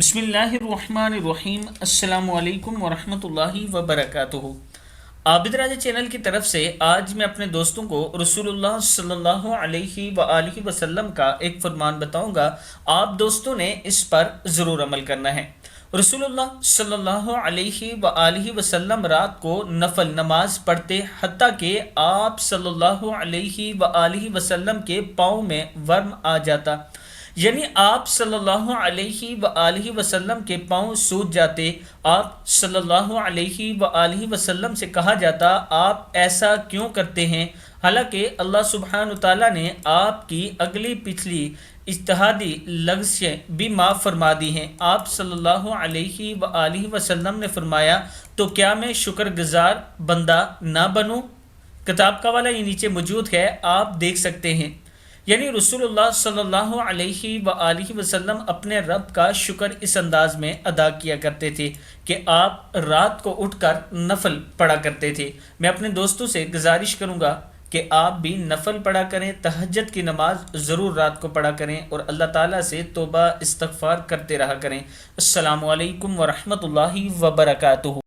بسم اللہ الرحمن الرحیم۔ السلام علیکم ورحمۃ اللہ وبرکاتہ۔ عابد راجہ چینل کی طرف سے آج میں اپنے دوستوں کو رسول اللہ صلی اللہ علیہ وآلہ وسلم کا ایک فرمان بتاؤں گا۔ آپ دوستوں نے اس پر ضرور عمل کرنا ہے۔ رسول اللہ صلی اللہ علیہ وآلہ وسلم رات کو نفل نماز پڑھتے، حتیٰ کہ آپ صلی اللہ علیہ وآلہ وسلم کے پاؤں میں ورم آ جاتا، یعنی آپ صلی اللہ علیہ وآلہ وسلم کے پاؤں سوج جاتے۔ آپ صلی اللہ علیہ وآلہ وسلم سے کہا جاتا، آپ ایسا کیوں کرتے ہیں؟ حالانکہ اللہ سبحانہ تعالیٰ نے آپ کی اگلی پچھلی اجتہادی لغزشیں بھی معاف فرما دی ہیں۔ آپ صلی اللہ علیہ وآلہ وسلم نے فرمایا، تو کیا میں شکر گزار بندہ نہ بنوں؟ کتاب کا حوالہ یہ نیچے موجود ہے، آپ دیکھ سکتے ہیں۔ یعنی رسول اللہ صلی اللہ علیہ وآلہ وسلم اپنے رب کا شکر اس انداز میں ادا کیا کرتے تھے کہ آپ رات کو اٹھ کر نفل پڑھا کرتے تھے۔ میں اپنے دوستوں سے گزارش کروں گا کہ آپ بھی نفل پڑھا کریں، تہجد کی نماز ضرور رات کو پڑھا کریں اور اللہ تعالیٰ سے توبہ استغفار کرتے رہا کریں۔ السلام علیکم ورحمۃ اللہ وبرکاتہ۔